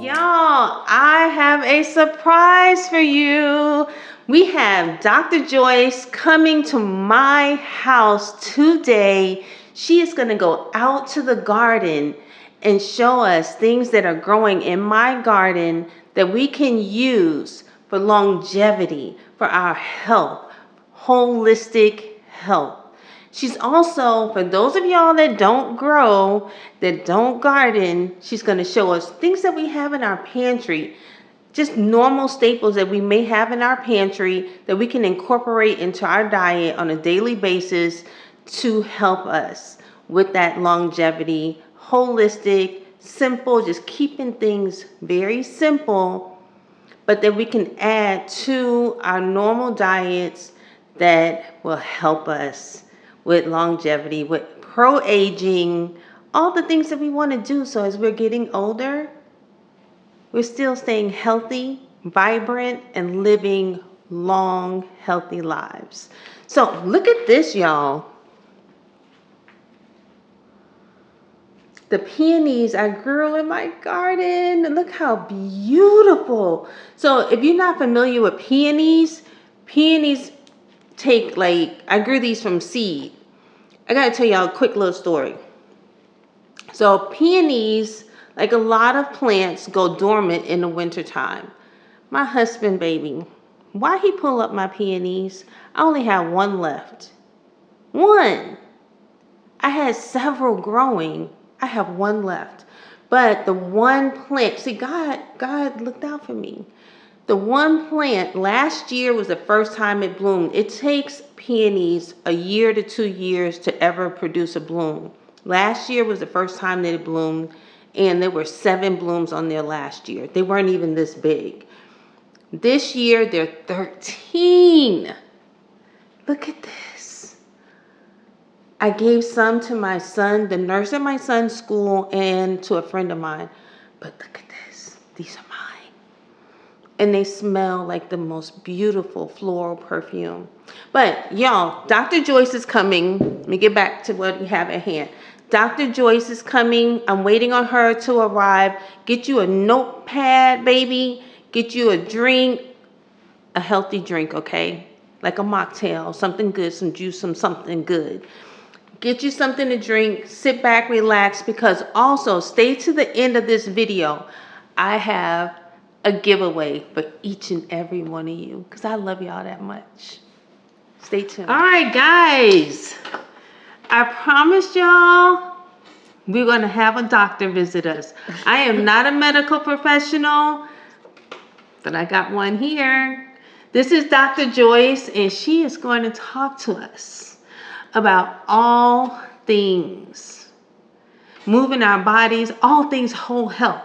Y'all, I have a surprise for you. We have Dr. Joyce coming to my house today. She is going to go out to the garden and show us things that are growing in my garden that we can use for longevity, for our health, holistic health. She's also, for those of y'all that don't grow, that don't garden, she's going to show us things that we have in our pantry, just normal staples that we may have in our pantry that we can incorporate into our diet on a daily basis to help us with that longevity, holistic, simple, just keeping things very simple, but that we can add to our normal diets that will help us with longevity, with pro-aging, all the things that we want to do. So as we're getting older, we're still staying healthy, vibrant, and living long, healthy lives. So look at this, y'all. The peonies I grew in my garden. Look how beautiful. So if you're not familiar with peonies take I grew these from seed. I gotta tell y'all a quick little story. So peonies, like a lot of plants, go dormant in the wintertime. My husband, baby, why he pull up my peonies? I only have one left. One. I had several growing. I have one left. But the one plant, see, God looked out for me. The one plant, last year was the first time it bloomed. It takes peonies a year to 2 years to ever produce a bloom. Last year was the first time that it bloomed, and there were 7 blooms on there last year. They weren't even this big. This year, they're 13. Look at this. I gave some to my son, the nurse at my son's school, and to a friend of mine. But look at this. These are mine. And they smell like the most beautiful floral perfume. But y'all, Dr. Joyce is coming. Let me get back to what we have at hand. Dr. Joyce is coming. I'm waiting on her to arrive. Get you a notepad, baby. Get you a drink, a healthy drink, okay? Like a mocktail, something good, some juice, something good. Get you something to drink, sit back, relax, because also stay to the end of this video. I have a giveaway for each and every one of you because I love y'all that much. Stay tuned. All right, guys. I promised y'all we're going to have a doctor visit us. I am not a medical professional, but I got one here. This is Dr. Joyce, and she is going to talk to us about all things moving our bodies, all things whole health.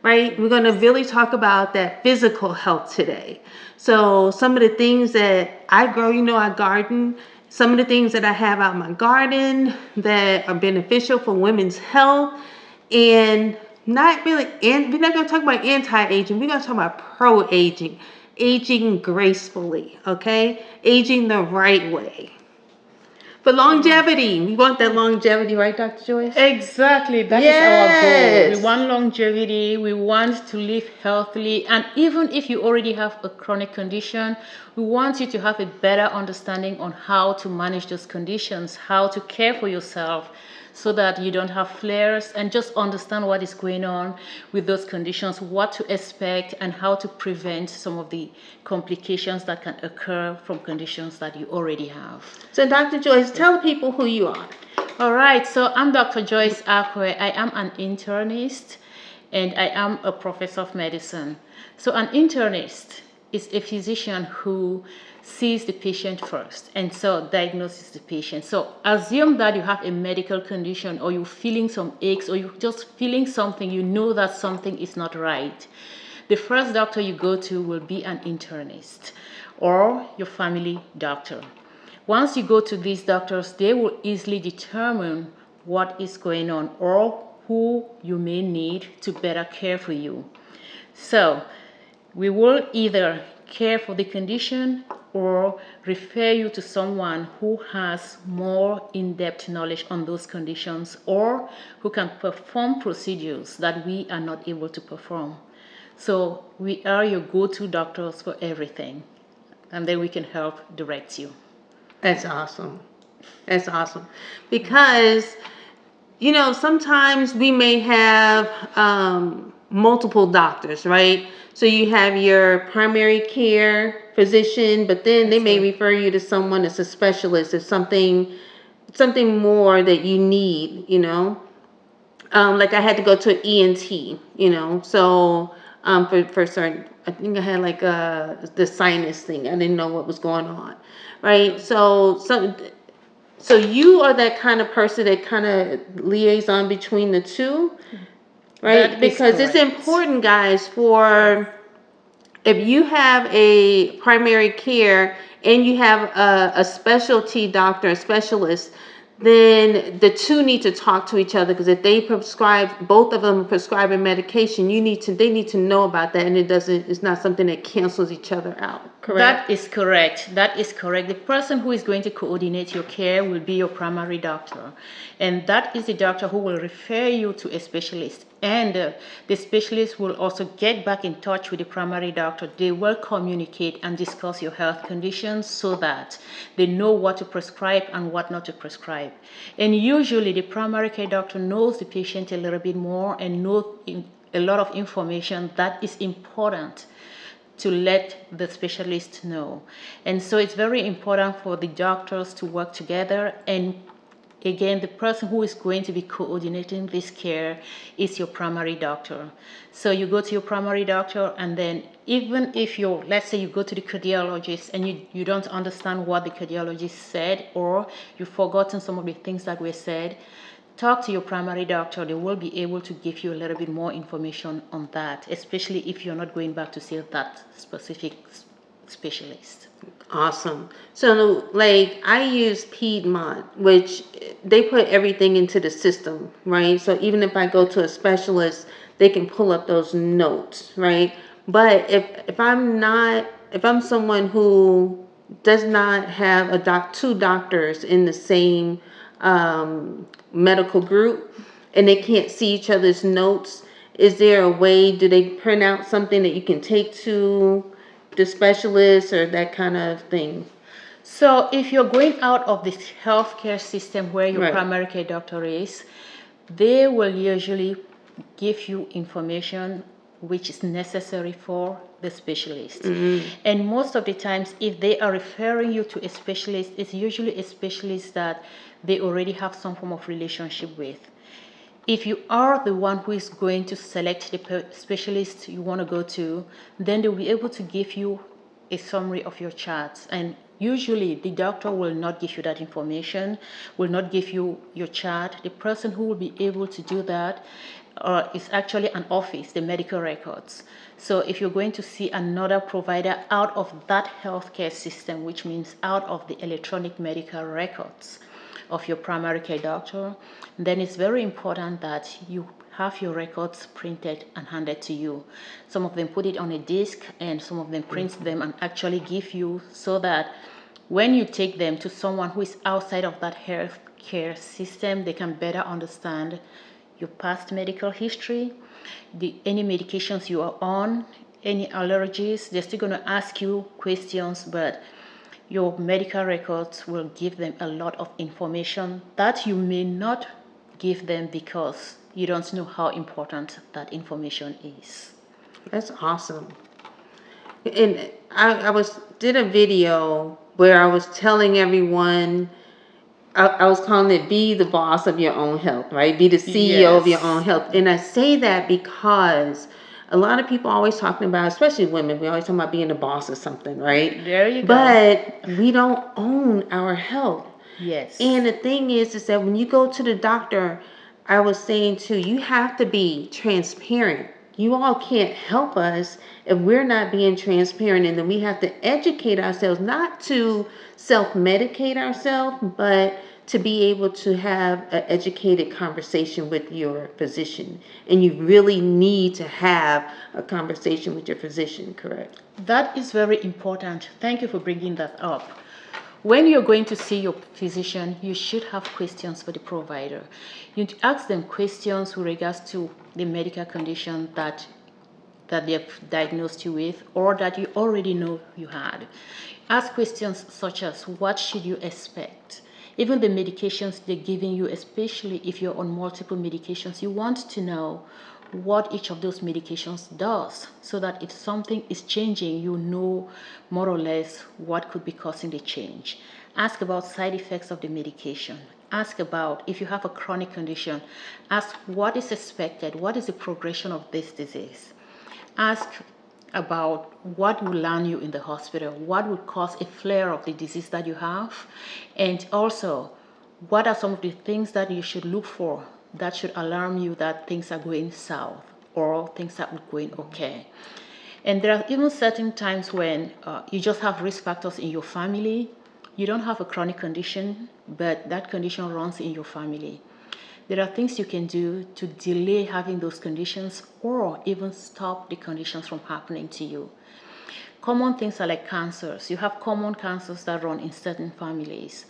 Right? We're going to really talk about that physical health today. So some of the things that I grow, I garden. Some of the things that I have out in my garden that are beneficial for women's health. And not really, we're not going to talk about anti-aging. We're going to talk about pro-aging. Aging gracefully, okay? Aging the right way. For longevity, we want that longevity, right, Dr. Joyce? Exactly, that is our goal. We want longevity, we want to live healthily, and even if you already have a chronic condition, we want you to have a better understanding on how to manage those conditions, how to care for yourself, so that you don't have flares, and just understand what is going on with those conditions, what to expect, and how to prevent some of the complications that can occur from conditions that you already have. So Dr. Joyce, tell people who you are. All right, so I'm Dr. Joyce Akwe. I am an internist and I am a professor of medicine. So an internist is a physician who sees the patient first and so diagnoses the patient. So assume that you have a medical condition, or you're feeling some aches, or you're just feeling something, you know that something is not right. The first doctor you go to will be an internist or your family doctor. Once you go to these doctors, they will easily determine what is going on or who you may need to better care for you. So we will either care for the condition or refer you to someone who has more in-depth knowledge on those conditions, or who can perform procedures that we are not able to perform. So we are your go-to doctors for everything, and then we can help direct you. That's awesome. That's awesome. Because, you know, sometimes we may have multiple doctors, right? So you have your primary care physician, but then they That's may right. refer you to someone that's a specialist if something more that you need, you know. Like I had to go to an ENT, you know, so for certain, I think I had like the sinus thing. I didn't know what was going on, right? So you are that kind of person that kind of liaison between the two, right? That is Because it's correct. important, guys, for if you have a primary care and you have a specialty doctor, a specialist, then the two need to talk to each other, because if they prescribe, both of them prescribing medication, they need to know about that, and it's not something that cancels each other out, That correct? is correct. That is correct. The person who is going to coordinate your care will be your primary doctor. And that is the doctor who will refer you to a specialist. And the specialist will also get back in touch with the primary doctor. They will communicate and discuss your health conditions so that they know what to prescribe and what not to prescribe. And usually the primary care doctor knows the patient a little bit more and knows a lot of information that is important to let the specialist know. And so it's very important for the doctors to work together. And again, the person who is going to be coordinating this care is your primary doctor. So you go to your primary doctor, and then even if let's say you go to the cardiologist and you don't understand what the cardiologist said, or you've forgotten some of the things that were said, talk to your primary doctor. They will be able to give you a little bit more information on that, especially if you're not going back to see that specific specialist. Awesome. So, like, I use Piedmont, which they put everything into the system, right? So even if I go to a specialist, they can pull up those notes, right? But if I'm someone who does not have two doctors in the same medical group, and they can't see each other's notes, is there a way? Do they print out something that you can take to the specialist or that kind of thing? So if you're going out of this healthcare system where your Right. primary care doctor is, they will usually give you information which is necessary for the specialist. And most of the times, if they are referring you to a specialist, it's usually a specialist that they already have some form of relationship with. If you are the one who is going to select the specialist you want to go to, then they'll be able to give you a summary of your charts. And usually the doctor will not give you that information, will not give you your chart. The person who will be able to do that is actually an office, the medical records. So if you're going to see another provider out of that healthcare system, which means out of the electronic medical records of your primary care doctor, then it's very important that you have your records printed and handed to you. Some of them put it on a disc, and some of them print them and actually give you, so that when you take them to someone who is outside of that health care system, they can better understand your past medical history, any medications you are on, any allergies. They're still going to ask you questions, but your medical records will give them a lot of information that you may not give them because you don't know how important that information is. That's awesome. And I did a video where I was telling everyone, I was calling it be the boss of your own health, right? Be the CEO of your own Yes. health. And I say that because a lot of people always talking about, especially women, we always talking about being the boss of something, right? There you go. But we don't own our health. And Yes. the thing is that when you go to the doctor, I was saying too, you have to be transparent. You all can't help us if we're not being transparent, and then we have to educate ourselves, not to self-medicate ourselves, but to be able to have an educated conversation with your physician. And you really need to have a conversation with your physician, correct? That is very important. Thank you for bringing that up. When you're going to see your physician, you should have questions for the provider. You ask them questions with regards to the medical condition that that they've diagnosed you with or that you already know you had. Ask questions such as, what should you expect? Even the medications they're giving you, especially if you're on multiple medications, you want to know what each of those medications does, so that if something is changing, you know more or less what could be causing the change. Ask about side effects of the medication. Ask about, if you have a chronic condition, ask what is expected, what is the progression of this disease. Ask about what will land you in the hospital, what would cause a flare of the disease that you have, and also what are some of the things that you should look for that should alarm you that things are going south or things are going okay. And there are even certain times when you just have risk factors in your family. You don't have a chronic condition, but that condition runs in your family. There are things you can do to delay having those conditions or even stop the conditions from happening to you. Common things are like cancers. You have common cancers that run in certain families,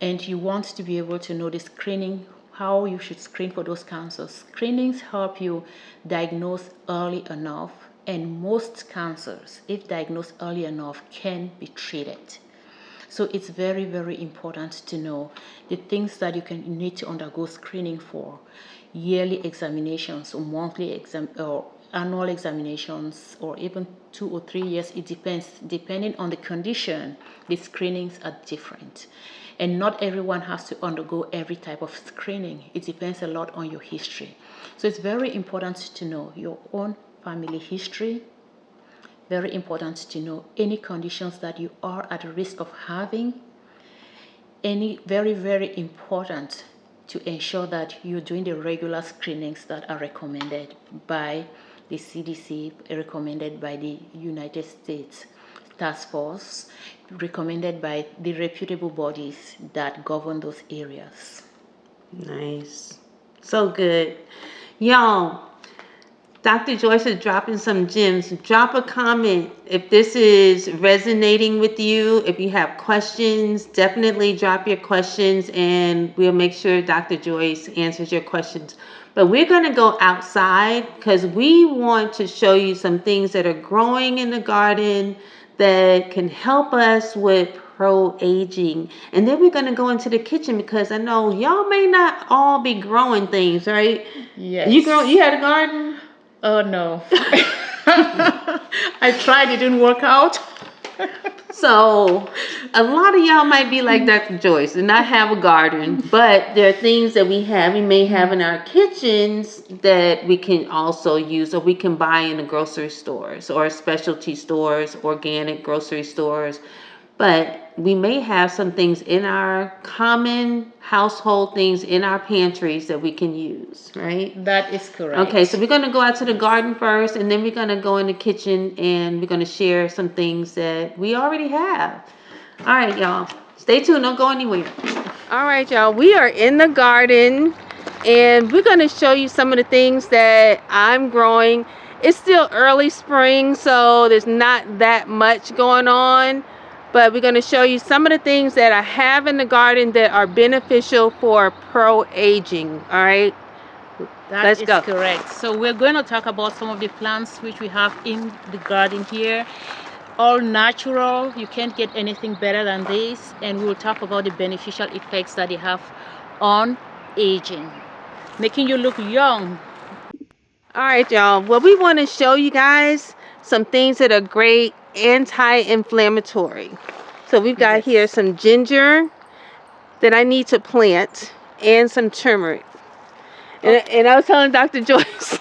and you want to be able to know the screening, how you should screen for those cancers. Screenings help you diagnose early enough, and most cancers, if diagnosed early enough, can be treated. So it's very, very important to know the things that you need to undergo screening for: yearly examinations or monthly or annual examinations, or even 2 or 3 years. It depends. Depending on the condition, the screenings are different. And not everyone has to undergo every type of screening. It depends a lot on your history. So it's very important to know your own family history. Very important to know any conditions that you are at risk of having. Very, very important to ensure that you're doing the regular screenings that are recommended by the CDC, recommended by the United States Task Force, recommended by the reputable bodies that govern those areas. Nice. So good. Y'all, Dr. Joyce is dropping some gems. Drop a comment if this is resonating with you. If you have questions, definitely drop your questions and we'll make sure Dr. Joyce answers your questions. But we're going to go outside because we want to show you some things that are growing in the garden that can help us with pro-aging. And then we're going to go into the kitchen because I know y'all may not all be growing things, right? Yes. You had a garden? Oh no. I tried, it didn't work out. So a lot of y'all might be like Dr. Joyce and not have a garden, but there are things that we may have in our kitchens that we can also use, or we can buy in the grocery stores or specialty stores, organic grocery stores. But we may have some things in our common household things in our pantries that we can use, right? That is correct. Okay, so we're going to go out to the garden first, and then we're going to go in the kitchen, and we're going to share some things that we already have. All right, y'all. Stay tuned. Don't go anywhere. All right, y'all. We are in the garden, and we're going to show you some of the things that I'm growing. It's still early spring, so there's not that much going on. But we're going to show you some of the things that I have in the garden that are beneficial for pro-aging. All right. Let's go. Correct. So we're going to talk about some of the plants which we have in the garden here. All natural. You can't get anything better than this. And we'll talk about the beneficial effects that they have on aging, making you look young. All right, y'all. Well, we want to show you guys some things that are great anti-inflammatory. So we've got here some ginger that I need to plant and some turmeric. And I was telling Dr. Joyce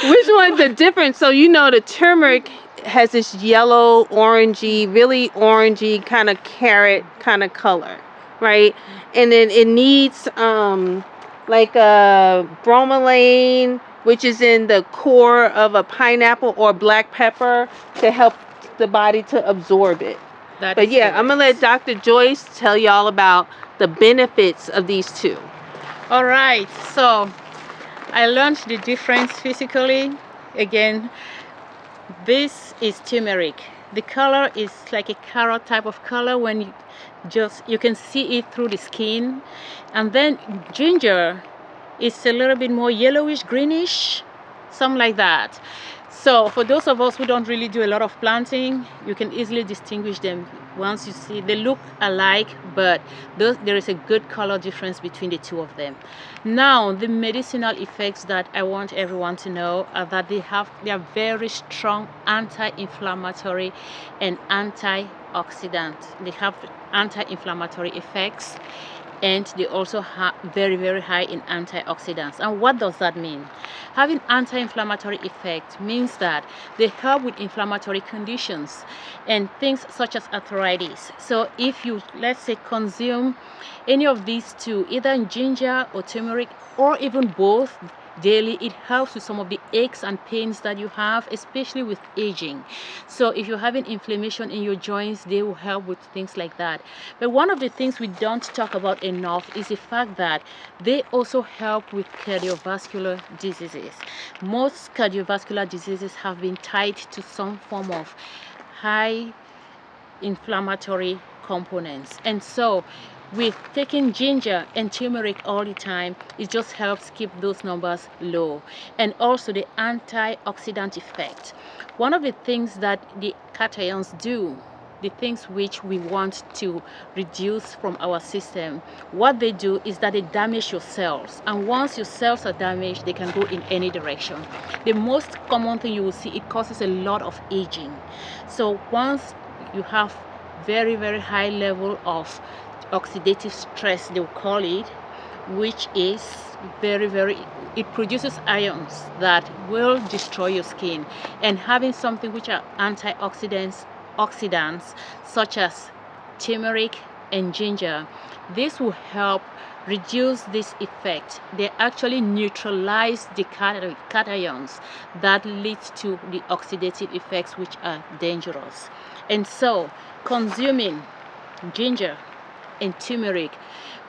which one's the difference. So you know the turmeric has this yellow, orangey, really orangey kind of carrot kind of color, right? And then it needs like a bromelain, which is in the core of a pineapple or black pepper, to help the body to absorb it. But yeah, correct. I'm gonna let Dr. Joyce tell you all about the benefits of these two. All right, so I learned the difference physically. Again, this is turmeric. The color is like a carrot type of color when you can see it through the skin. And then ginger is a little bit more yellowish, greenish. something like that. So for those of us who don't really do a lot of planting, you can easily distinguish them. Once you see, they look alike, but there is a good color difference between the two of them. Now, the medicinal effects that I want everyone to know are that they are very strong anti-inflammatory and antioxidant. They have anti-inflammatory effects, and they also have very, very high in antioxidants. And what does that mean? Having anti-inflammatory effect means that they help with inflammatory conditions and things such as arthritis. So if you, let's say, consume any of these two, either ginger or turmeric or even both daily, it helps with some of the aches and pains that you have, especially with aging. So if you're having inflammation in your joints, they will help with things like that. But one of the things we don't talk about enough is the fact that they also help with cardiovascular diseases. Most cardiovascular diseases have been tied to some form of high inflammatory components, and so with taking ginger and turmeric all the time, it just helps keep those numbers low. And also the antioxidant effect. One of the things that the cations do, the things which we want to reduce from our system, what they do is that they damage your cells. And once your cells are damaged, they can go in any direction. The most common thing you will see, it causes a lot of aging. So once you have very, very high level of oxidative stress, they will call it, which is it produces ions that will destroy your skin. And having something which are oxidants such as turmeric and ginger, this will help reduce this effect. They actually neutralize the cations that leads to the oxidative effects, which are dangerous. And so consuming ginger and turmeric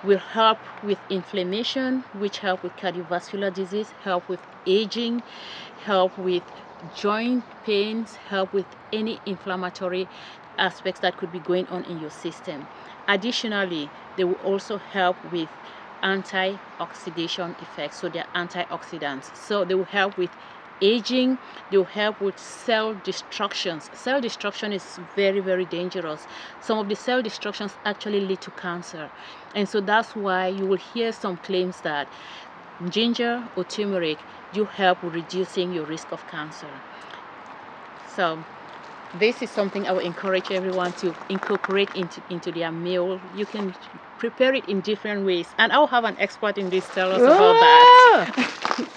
will help with inflammation, which help with cardiovascular disease, help with aging, help with joint pains, help with any inflammatory aspects that could be going on in your system. Additionally, they will also help with anti-oxidation effects, so they're antioxidants. So they will help with aging, they will help with cell destructions. Cell destruction is very, very dangerous. Some of the cell destructions actually lead to cancer. And so that's why you will hear some claims that ginger or turmeric do help with reducing your risk of cancer. So this is something I will encourage everyone to incorporate into their meal. You can prepare it in different ways, and I'll have an expert in this tell us about that.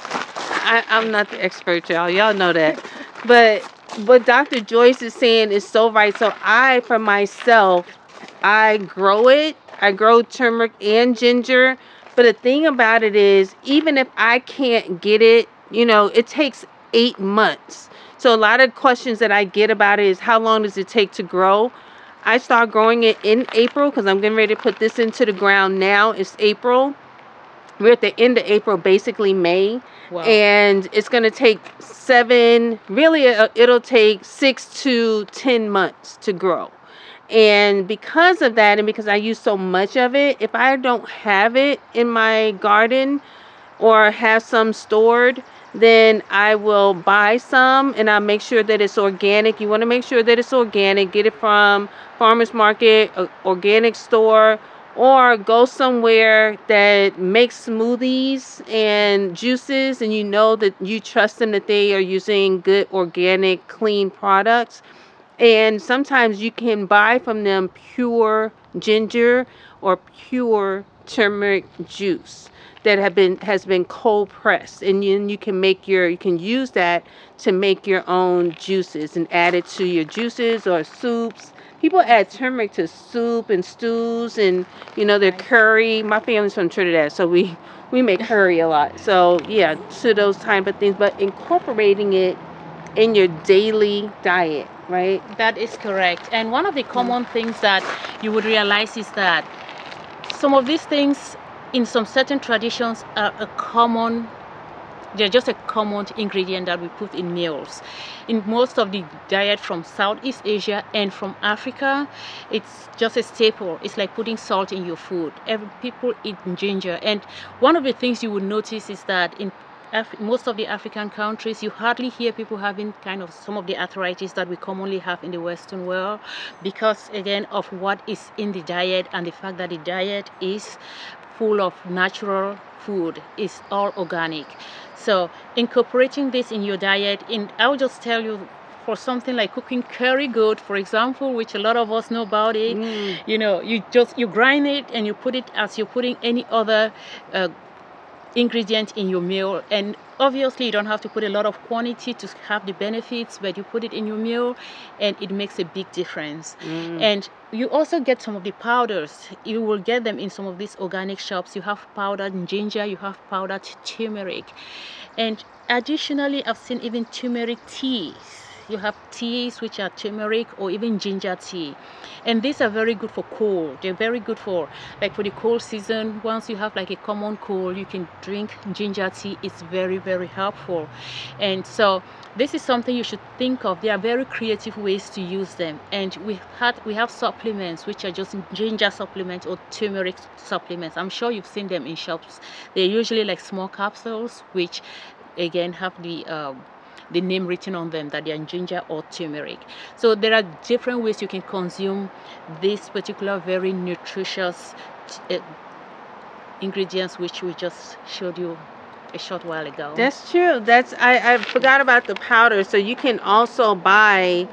I'm not the expert, y'all. Y'all know that. But what Dr. Joyce is saying is so right. So for myself, I grow it. I grow turmeric and ginger. But the thing about it is, even if I can't get it, it takes 8 months. So a lot of questions that I get about it is, how long does it take to grow? I start growing it in April because I'm getting ready to put this into the ground now. It's April. We're at the end of April, basically May. Wow. And it's going to take it'll take 6 to 10 months to grow. And because of that, and because I use so much of it, if I don't have it in my garden or have some stored, then I will buy some and I'll make sure that it's organic. You want to make sure that it's organic. Get it from farmer's market, organic store, or go somewhere that makes smoothies and juices, and that you trust them, that they are using good, organic, clean products. And sometimes you can buy from them pure ginger or pure turmeric juice that has been cold pressed, and you can use that to make your own juices and add it to your juices or soups. People add turmeric to soup and stews and their curry. My family's from Trinidad, so we make curry a lot. So yeah, to those type of things, but incorporating it in your daily diet, right? That is correct. And one of the common things that you would realize is that some of these things in some certain traditions are they're just a common ingredient that we put in meals. In most of the diet from Southeast Asia and from Africa, it's just a staple. It's like putting salt in your food. People eat ginger. And one of the things you will notice is that in most of the African countries, you hardly hear people having kind of some of the arthritis that we commonly have in the Western world, because again of what is in the diet and the fact that the diet is full of natural food, is all organic. So incorporating this in your diet, I'll just tell you, for something like cooking curry goat, for example, which a lot of us know about it, you grind it and you put it as you're putting any other ingredient in your meal. And obviously you don't have to put a lot of quantity to have the benefits, but you put it in your meal and it makes a big difference. And you also get some of the powders. You will get them in some of these organic shops. You have powdered ginger, you have powdered turmeric, and additionally I've seen even turmeric teas. You have teas which are turmeric or even ginger tea, and these are very good for cold. They're very good for the cold season. Once you have like a common cold, you can drink ginger tea. It's very, very helpful. And so this is something you should think of. There are very creative ways to use them, and we have supplements which are just ginger supplements or turmeric supplements. I'm sure you've seen them in shops. They're usually like small capsules which again have the name written on them that they are ginger or turmeric. So there are different ways you can consume this particular very nutritious ingredients which we just showed you a short while ago. That's true. I forgot about the powder. So you can also buy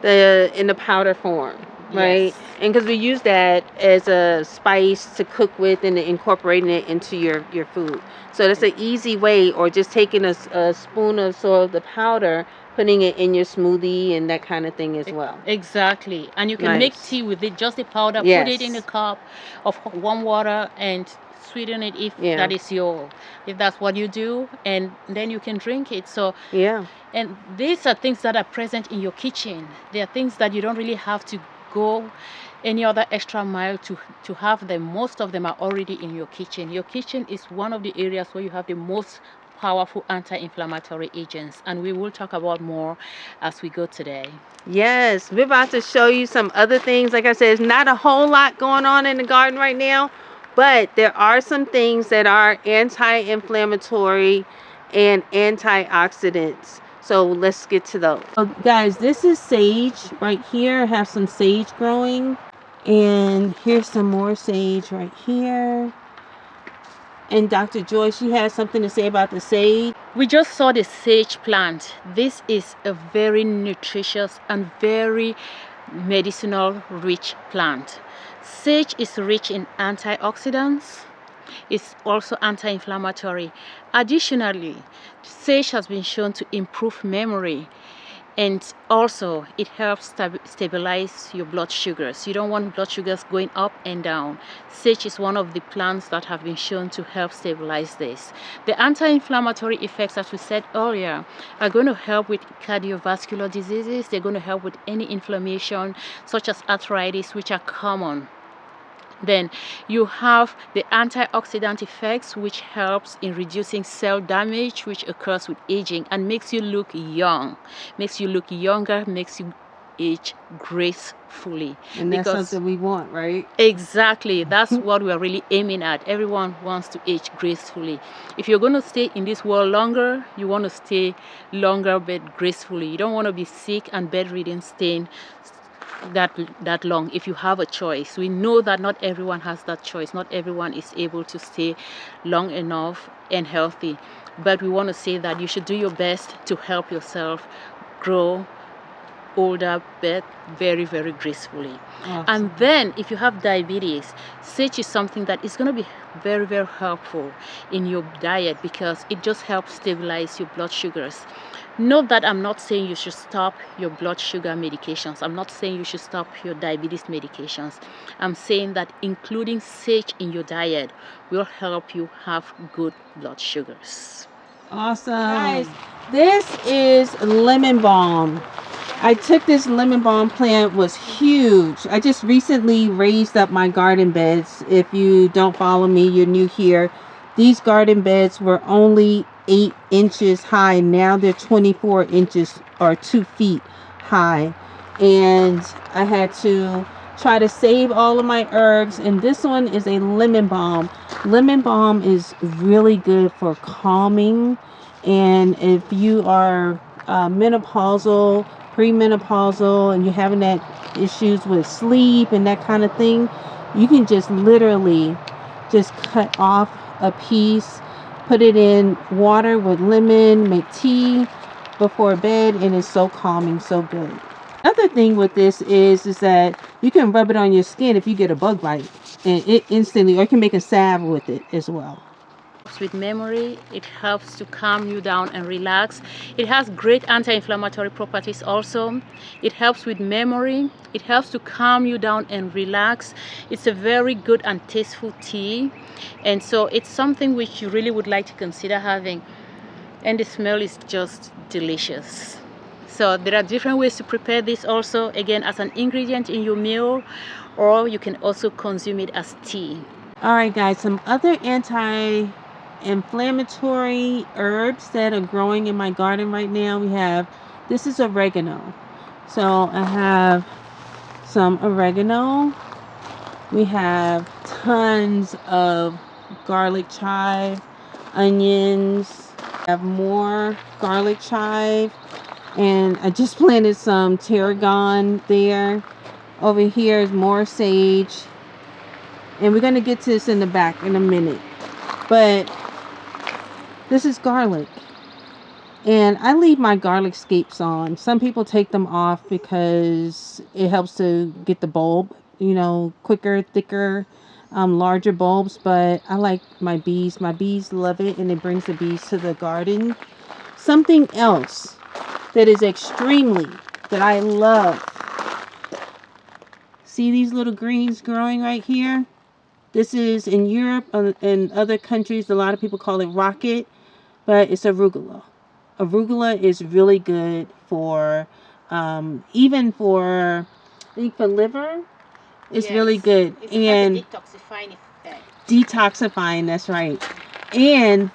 in the powder form, right? Yes. And because we use that as a spice to cook with and incorporating it into your food. So that's an easy way, or just taking a spoon of sort of the powder, putting it in your smoothie and that kind of thing as well. Exactly. And you can make tea with it, just the powder, put it in a cup of warm water and sweeten it if that's what you do, and then you can drink it. So and these are things that are present in your kitchen. They are things that you don't really have to go any other extra mile to have them. Most of them are already in your kitchen. Your kitchen is one of the areas where you have the most powerful anti-inflammatory agents, and we will talk about more as we go today. Yes, we're about to show you some other things. Like I said, it's not a whole lot going on in the garden right now, but there are some things that are anti-inflammatory and antioxidants. So let's get to those. So guys, this is sage right here. I have some sage growing, and here's some more sage right here. And Dr. Joyce, she has something to say about the sage. We just saw the sage plant. This is a very nutritious and very medicinal rich plant. Sage is rich in antioxidants. It's also anti-inflammatory. Additionally, sage has been shown to improve memory, and also it helps stabilize your blood sugars. You don't want blood sugars going up and down. Sage is one of the plants that have been shown to help stabilize this. The anti-inflammatory effects, as we said earlier, are going to help with cardiovascular diseases. They're going to help with any inflammation such as arthritis, which are common. Then you have the antioxidant effects, which helps in reducing cell damage, which occurs with aging and makes you look young, makes you look younger, makes you age gracefully. And that's something we want, right? Exactly. That's what we're really aiming at. Everyone wants to age gracefully. If you're going to stay in this world longer, you want to stay longer but gracefully. You don't want to be sick and bedridden staying that long. If you have a choice, we know that not everyone has that choice. Not everyone is able to stay long enough and healthy, but we want to say that you should do your best to help yourself grow older but very, very gracefully. Awesome. And then if you have diabetes, sage is something that is going to be very, very helpful in your diet because it just helps stabilize your blood sugars. Note that I'm not saying you should stop your blood sugar medications. I'm not saying you should stop your diabetes medications. I'm saying that including sage in your diet will help you have good blood sugars. Awesome. Guys, this is lemon balm. I took this lemon balm plant, was huge. I just recently raised up my garden beds. If you don't follow me, you're new here. These garden beds were only 8 inches high. Now they're 24 inches or 2 feet high. And I had to try to save all of my herbs. And this one is a lemon balm. Lemon balm is really good for calming. And if you are menopausal, premenopausal, and you're having that issues with sleep and that kind of thing, you can just literally just cut off a piece, put it in water with lemon, make tea before bed, and it's so calming, so good. Another thing with this is that you can rub it on your skin if you get a bug bite, and it instantly, or you can make a salve with it as well. With memory, it helps to calm you down and relax. It has great anti-inflammatory properties also. It helps with memory. It helps to calm you down and relax. It's a very good and tasteful tea, and so it's something which you really would like to consider having, and the smell is just delicious. So there are different ways to prepare this also, again, as an ingredient in your meal, or you can also consume it as tea. All right, guys, some other anti-inflammatory herbs that are growing in my garden right now. This is oregano. So I have some oregano. We have tons of garlic chive, onions. I have more garlic chive. And I just planted some tarragon there. Over here is more sage. And we're going to get to this in the back in a minute. But this is garlic. And I leave my garlic scapes on. Some people take them off because it helps to get the bulb, quicker, thicker, larger bulbs. But I like my bees. My bees love it, and it brings the bees to the garden. Something else that is that I love. See these little greens growing right here? This is in Europe and other countries. A lot of people call it rocket, but it's arugula. Arugula is really good for, even for, I think for liver. It's really good. And detoxifying effect. Detoxifying, that's right. And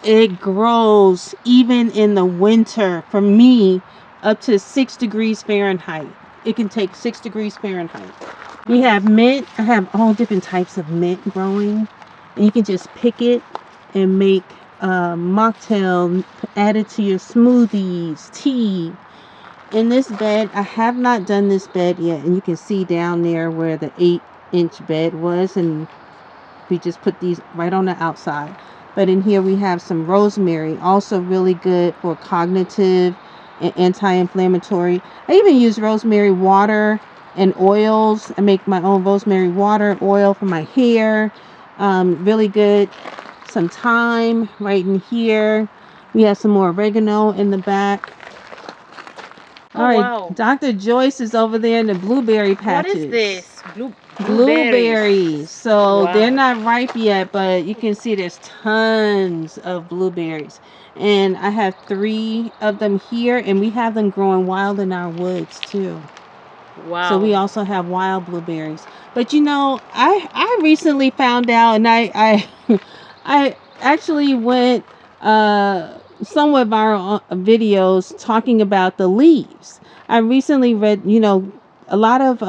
it grows even in the winter, for me, up to 6 degrees Fahrenheit. It can take 6 degrees Fahrenheit. We have mint. I have all different types of mint growing. And you can just pick it and make mocktail, add it to your smoothies, tea. In this bed, I have not done this bed yet. And you can see down there where the 8-inch bed was. And we just put these right on the outside. But in here we have some rosemary, also really good for cognitive and anti-inflammatory. I even use rosemary water and oils. I make my own rosemary water, oil for my hair. Really good. Some thyme right in here. We have some more oregano in the back. All right, wow. Dr. Joyce is over there in the blueberry patches. What is this? Blueberries. So wow. They're not ripe yet, but you can see there's tons of blueberries. And I have 3 of them here, and we have them growing wild in our woods too. Wow. So we also have wild blueberries. But I recently found out, and I I actually went somewhat viral videos talking about the leaves. I recently read, a lot of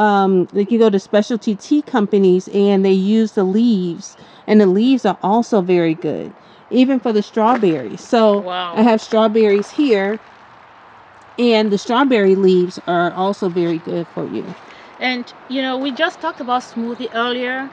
like you go to specialty tea companies and they use the leaves, and the leaves are also very good, even for the strawberries. So wow. I have strawberries here, and the strawberry leaves are also very good for you. And we just talked about smoothie earlier.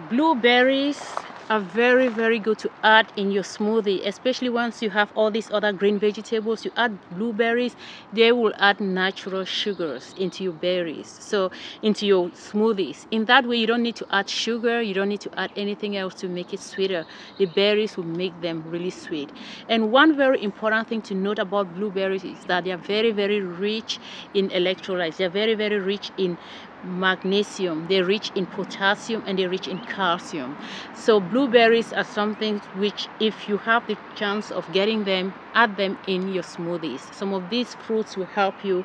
Blueberries are very, very good to add in your smoothie, especially once you have all these other green vegetables. You add blueberries, they will add natural sugars into your berries, so into your smoothies. In that way, you don't need to add sugar, you don't need to add anything else to make it sweeter. The berries will make them really sweet. And one very important thing to note about blueberries is that they are very, very rich in electrolytes. They're very, very rich in magnesium, they're rich in potassium, and they're rich in calcium. So blueberries are something which, if you have the chance of getting them, add them in your smoothies. Some of these fruits will help you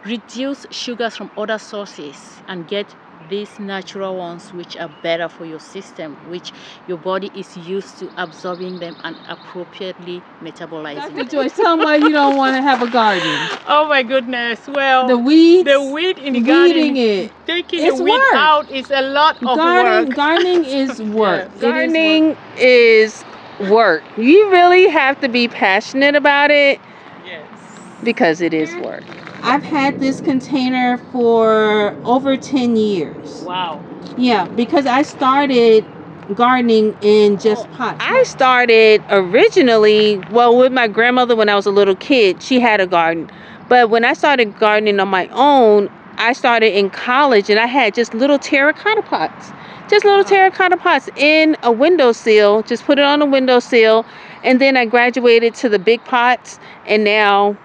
reduce sugars from other sources and get these natural ones which are better for your system, which your body is used to absorbing them and appropriately metabolizing Dr. them. Joyce, tell them why you don't want to have a garden. Oh my goodness. Well, The weeds, the weed in the weeding garden, it. taking It's the weed work. out is a lot of work. Gardening is work. Yeah, Gardening is work. You really have to be passionate about it. Yes. Because it is work. I've had this container for over 10 years. Wow. Yeah, because I started gardening in just pots. I started originally, well, with my grandmother when I was a little kid. She had a garden. But when I started gardening on my own, I started in college and I had just little terracotta pots. Just little terracotta pots in a windowsill. Just put it on a windowsill. And then I graduated to the big pots and now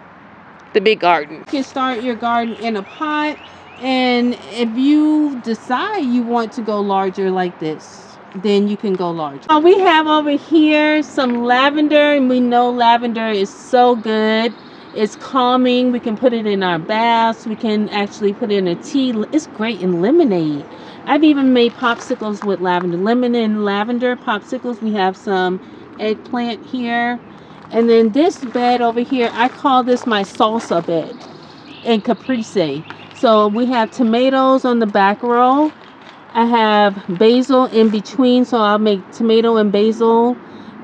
the big garden. You can start your garden in a pot, and if you decide you want to go larger like this, then you can go larger. We have over here some lavender, and we know lavender is so good. It's calming. We can put it in our baths. We can actually put it in a tea. It's great in lemonade. I've even made popsicles with lavender. Lemon and lavender popsicles. We have some eggplant here. And then this bed over here, I call this my salsa bed and caprese. So we have tomatoes on the back row. I have basil in between, so I'll make tomato and basil.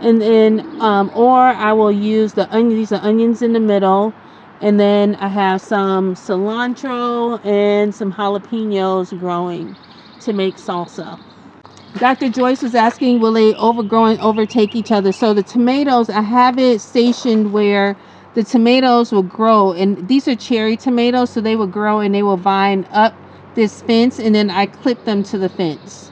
And then, or I will use the onion. These are onions in the middle. And then I have some cilantro and some jalapenos growing to make salsa. Dr. Joyce was asking, will they overgrow and overtake each other? So the tomatoes, I have it stationed where the tomatoes will grow. And these are cherry tomatoes, so they will grow and they will vine up this fence. And then I clip them to the fence.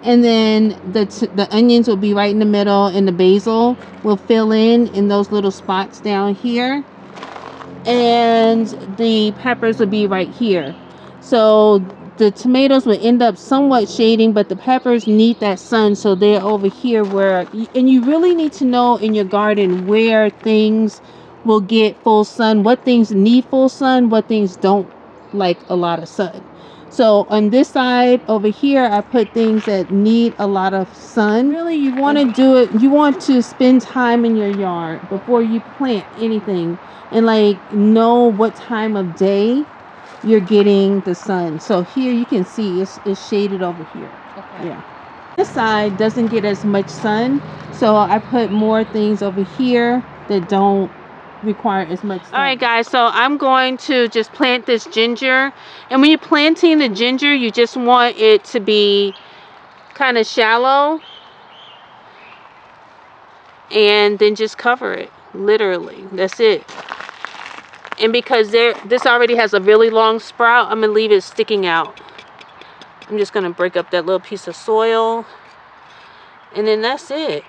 And then the onions will be right in the middle, and the basil will fill in those little spots down here. And the peppers will be right here. So the tomatoes will end up somewhat shading, but the peppers need that sun, so they're over here where, and you really need to know in your garden where things will get full sun, what things need full sun, what things don't like a lot of sun. So on this side over here, I put things that need a lot of sun. Really, you want to do it, you want to spend time in your yard before you plant anything, and like know what time of day you're getting the sun. So here you can see it's shaded over here. Okay. Yeah. This side doesn't get as much sun, so I put more things over here that don't require as much sun. All right, guys, so I'm going to just plant this ginger. And when you're planting the ginger, you just want it to be kind of shallow. And then just cover it. Literally. That's it. And because this already has a really long sprout, I'm going to leave it sticking out. I'm just going to break up that little piece of soil. And then that's it.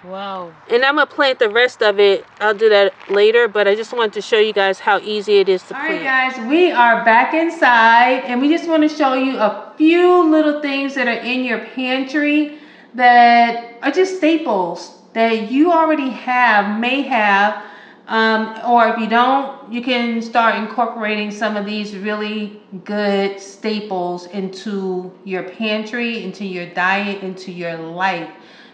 Wow. And I'm going to plant the rest of it. I'll do that later, but I just wanted to show you guys how easy it is to plant. All right, guys, we are back inside, and we just want to show you a few little things that are in your pantry that are just staples that you already have, may have, or if you don't, you can start incorporating some of these really good staples into your pantry, into your diet, into your life.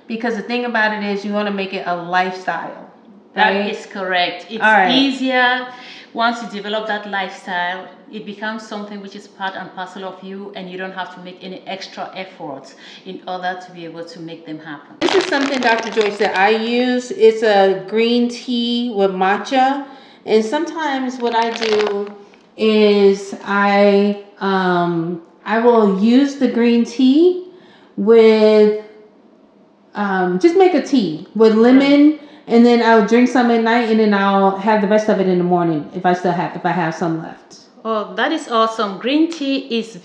Because the thing about it is you want to make it a lifestyle. That right? is correct. It's All right. easier once you develop that lifestyle. It becomes something which is part and parcel of you, and you don't have to make any extra efforts in order to be able to make them happen. This is something, Dr. Joyce, that I use. It's a green tea with matcha. And sometimes what I do is I will use the green tea with just make a tea with lemon, and then I'll drink some at night, and then I'll have the rest of it in the morning if I have some left. Oh, that is awesome. Green tea is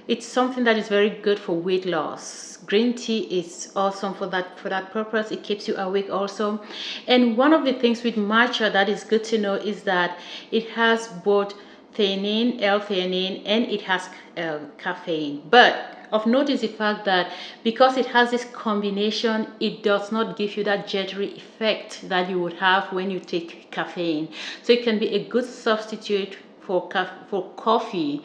it's something that is very good for weight loss. Green tea is awesome for that purpose. It keeps you awake also. And one of the things with matcha that is good to know is that it has both theanine, L-theanine, and it has caffeine. But of note is the fact that because it has this combination, it does not give you that jittery effect that you would have when you take caffeine. So it can be a good substitute for coffee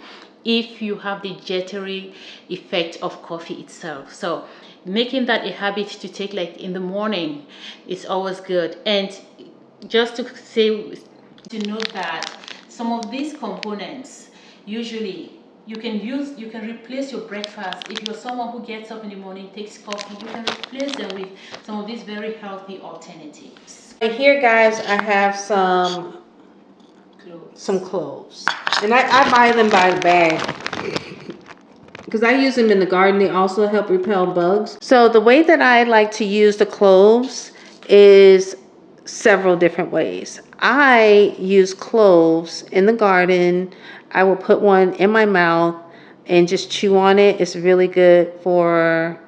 if you have the jittery effect of coffee itself. So making that a habit to take like in the morning is always good. And just to say, to note that some of these components usually you can replace your breakfast. If you're someone who gets up in the morning, takes coffee, you can replace them with some of these very healthy alternatives. Right here, guys, I have some cloves. And I buy them by the bag because I use them in the garden. They also help repel bugs. So the way that I like to use the cloves is several different ways. I use cloves in the garden. I will put one in my mouth and just chew on it. It's really good for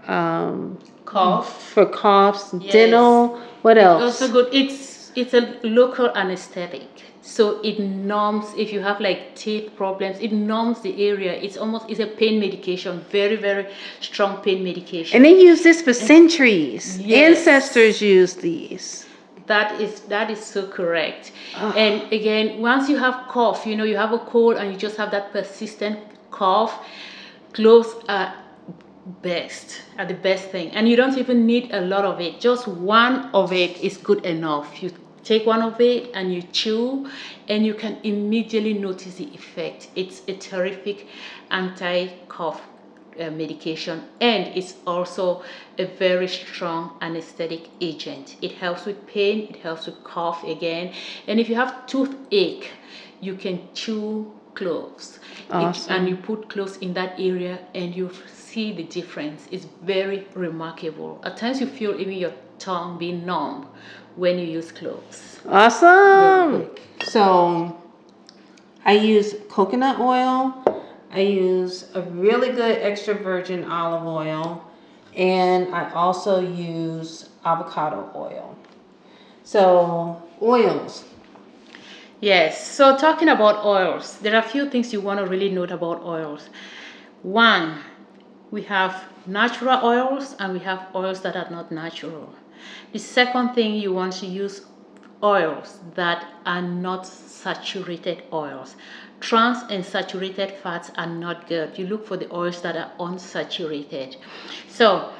coughs, Yes. Dental. What else? It's also good. It's a local anesthetic. So it numbs, if you have like teeth problems, it numbs the area. It's a pain medication, very, very strong pain medication. And they use this for centuries. Yes. Ancestors use these. That is so correct. And again, once you have cough, you have a cold and you just have that persistent cough, cloves are the best thing. And you don't even need a lot of it. Just one of it is good enough. You take one of it and you chew and you can immediately notice the effect. It's a terrific anti-cough medication, and it's also a very strong anesthetic agent. It helps with pain, it helps with cough again, and if you have toothache, you can chew cloves. Awesome. And you put cloves in that area and you see the difference. It's very remarkable. At times you feel even your tongue being numb when you use cloves. Awesome. So I use coconut oil. I use a really good extra virgin olive oil, and I also use avocado oil. So oils. Yes, so talking about oils, there are a few things you want to really note about oils. One, we have natural oils and we have oils that are not natural. The second thing, you want to use oils that are not saturated oils. Trans and saturated fats are not good. You look for the oils that are unsaturated. So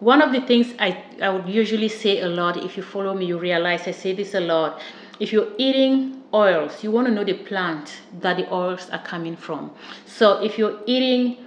one of the things I would usually say a lot, if you follow me, you realize I say this a lot. If you're eating oils, you want to know the plant that the oils are coming from. So if you're using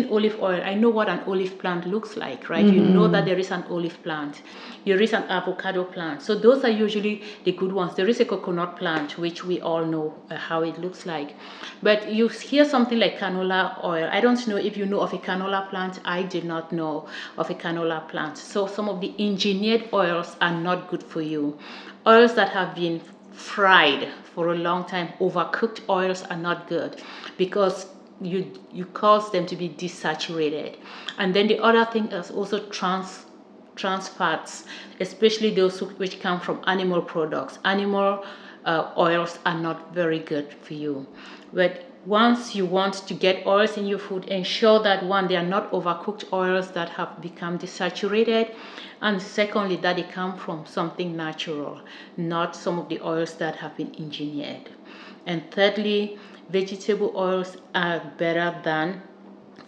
olive oil, I know what an olive plant looks like, right? You know that there is an olive plant. There is an avocado plant. So those are usually the good ones. There is a coconut plant, which we all know how it looks like. But you hear something like canola oil. I don't know if you know of a canola plant. I did not know of a canola plant. So some of the engineered oils are not good for you. Oils that have been fried for a long time, overcooked oils are not good because you cause them to be desaturated. And then the other thing is also trans fats, especially those which come from animal products. Animal oils are not very good for you. But once you want to get oils in your food, ensure that one, they are not overcooked oils that have become desaturated, and secondly, that they come from something natural, not some of the oils that have been engineered. And thirdly, vegetable oils are better than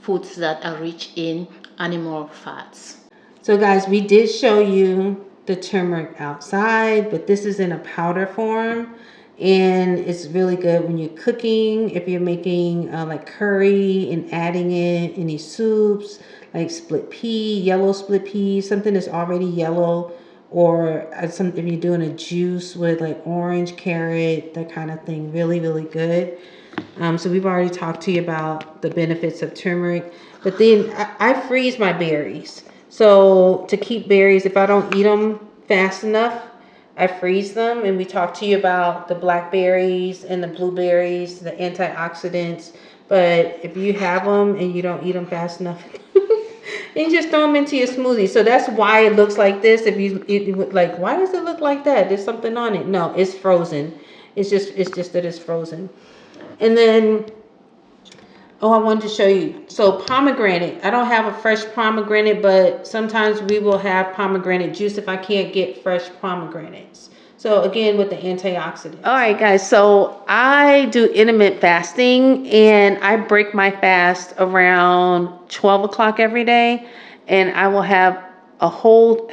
foods that are rich in animal fats. So guys, we did show you the turmeric outside, but this is in a powder form, and it's really good when you're cooking. If you're making like curry and adding it in these soups, like split pea, yellow split pea, something that's already yellow, or if you're doing a juice with like orange, carrot, that kind of thing, really, really good. So we've already talked to you about the benefits of turmeric, but then I freeze my berries. So to keep berries, if I don't eat them fast enough, I freeze them. And we talked to you about the blackberries and the blueberries, the antioxidants. But if you have them and you don't eat them fast enough, then you just throw them into your smoothie. So that's why it looks like this. If you like, why does it look like that? There's something on it. No, it's frozen. It's just that it's frozen. And then, I wanted to show you. So pomegranate. I don't have a fresh pomegranate, but sometimes we will have pomegranate juice if I can't get fresh pomegranates. So again, with the antioxidants. All right, guys. So I do intermittent fasting, and I break my fast around 12 o'clock every day, and I will have a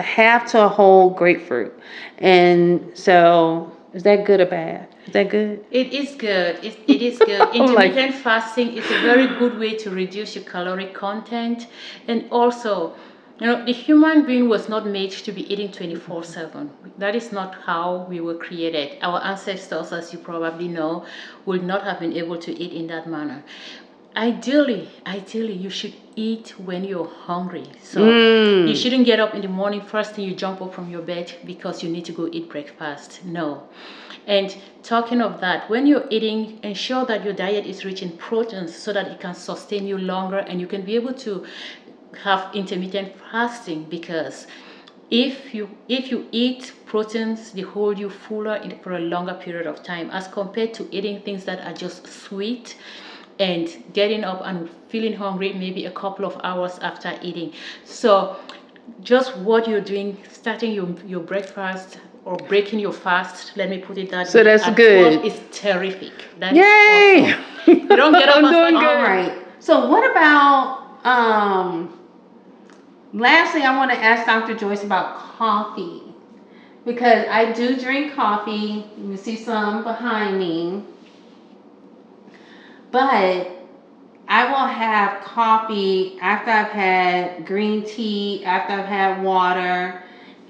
half to a whole grapefruit. And so, is that good or bad? Is that good? It is good. It is good. I'm like- Intermittent fasting is a very good way to reduce your caloric content. And also, the human being was not made to be eating 24/7. That is not how we were created. Our ancestors, as you probably know, would not have been able to eat in that manner. Ideally, you should eat when you're hungry. So you shouldn't get up in the morning, first thing you jump up from your bed because you need to go eat breakfast. No. And talking of that, when you're eating, ensure that your diet is rich in proteins so that it can sustain you longer and you can be able to have intermittent fasting, because if you eat proteins, they hold you fuller for a longer period of time as compared to eating things that are just sweet and getting up and feeling hungry maybe a couple of hours after eating. So just what you're doing, starting your breakfast or breaking your fast, let me put it that way. So that's good. Is terrific. That's Yay! awesome. You don't get up I'm and doing start- good. All right. So what about lastly, I want to ask Dr. Joyce about coffee, because I do drink coffee. You can see some behind me. But I will have coffee after I've had green tea, after I've had water,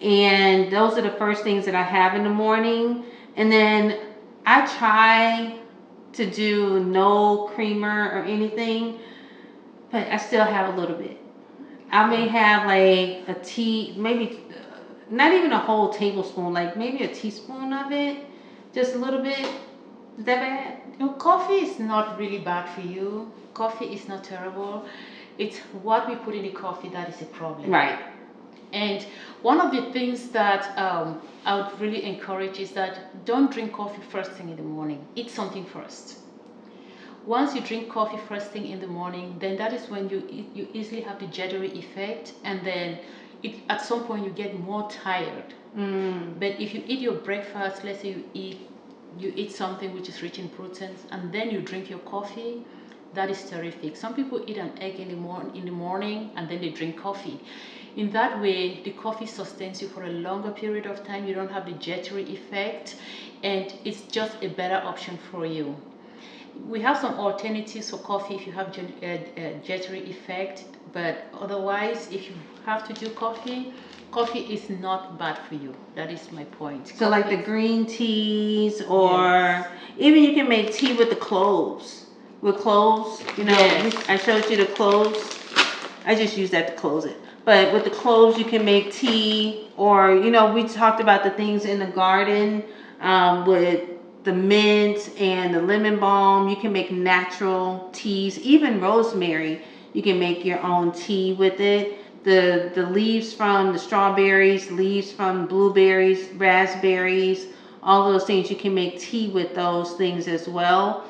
and those are the first things that I have in the morning. And then I try to do no creamer or anything, but I still have a little bit. I may have like a tea, maybe not even a whole tablespoon, like maybe a teaspoon of it, just a little bit. Is that bad? No, coffee is not really bad for you. Coffee is not terrible. It's what we put in the coffee that is a problem. Right. And one of the things that I would really encourage is that don't drink coffee first thing in the morning. Eat something first. Once you drink coffee first thing in the morning, then that is when you easily have the jittery effect, and then at some point you get more tired. But if you eat your breakfast, let's say you eat something which is rich in proteins, and then you drink your coffee, that is terrific. Some people eat an egg in the morning and then they drink coffee. In that way, the coffee sustains you for a longer period of time. You don't have the jittery effect, and it's just a better option for you. We have some alternatives for coffee if you have jittery effect, but otherwise, if you have to do coffee is not bad for you. That is my point. So like the green teas, or even you can make tea with the cloves. With cloves, I showed you the cloves. I just use that to close it. But with the cloves, you can make tea, or we talked about the things in the garden with the mint and the lemon balm. You can make natural teas, even rosemary. You can make your own tea with it. The leaves from the strawberries, leaves from blueberries, raspberries, all those things, you can make tea with those things as well.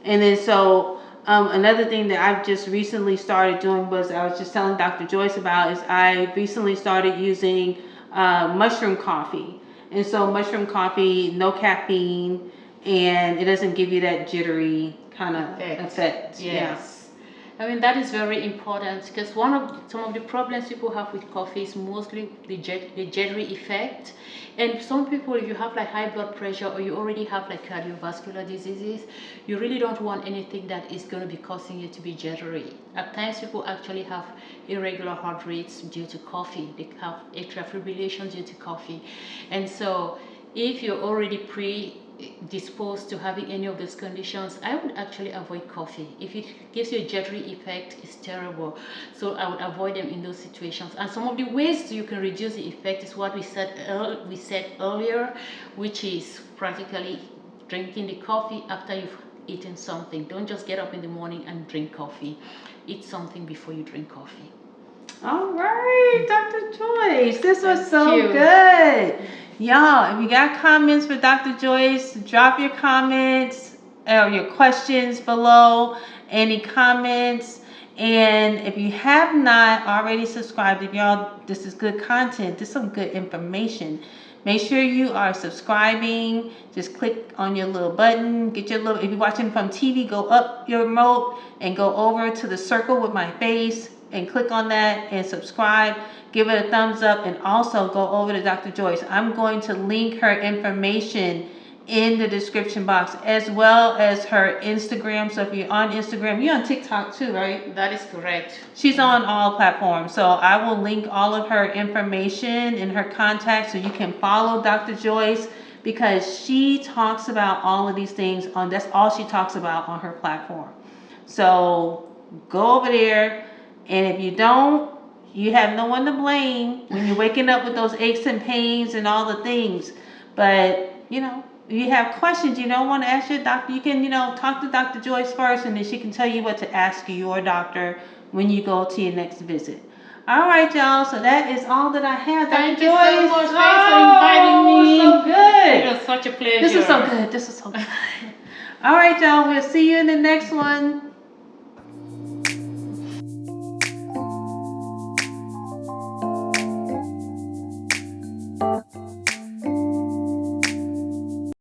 And then so another thing that I've just recently started doing, was I was just telling Dr. Joyce about, is I recently started using mushroom coffee. And so mushroom coffee, no caffeine, and it doesn't give you that jittery kind of effect. Yes. I mean, that is very important, because some of the problems people have with coffee is mostly the jittery effect. And some people, if you have like high blood pressure, or you already have like cardiovascular diseases, you really don't want anything that is going to be causing you to be jittery. At times, people actually have irregular heart rates due to coffee. They have atrial fibrillation due to coffee. And so if you're already predisposed to having any of those conditions, I would actually avoid coffee. If it gives you a jittery effect, it's terrible. So I would avoid them in those situations. And some of the ways you can reduce the effect is what we said earlier, which is practically drinking the coffee after you've eaten something. Don't just get up in the morning and drink coffee. Eat something before you drink coffee. All right, Dr. Joyce, this was so good. Y'all, if you got comments for Dr. Joyce, drop your comments or your questions below. Any comments, And if you have not already subscribed, if y'all, this is good content, this is some good information. Make sure you are subscribing. Just click on your little button. Get your little, if you're watching from TV, go up your remote and go over to the circle with my face and click on that and subscribe. Give it a thumbs up, and also go over to Dr. Joyce. I'm going to link her information in the description box, as well as her Instagram. So if you're on Instagram, you're on TikTok too, right? That is correct. She's on all platforms. So I will link all of her information and her contacts so you can follow Dr. Joyce, because she talks about all of these things that's all she talks about on her platform. So go over there, and if you don't, you have no one to blame when you're waking up with those aches and pains and all the things. But, if you have questions, you don't want to ask your doctor, you can, talk to Dr. Joyce first, and then she can tell you what to ask your doctor when you go to your next visit. All right, y'all. So that is all that I have. Thank Dr. you Joyce. so much. Thanks for inviting me. So good. It was such a pleasure. This is so good. All right, y'all. We'll see you in the next one.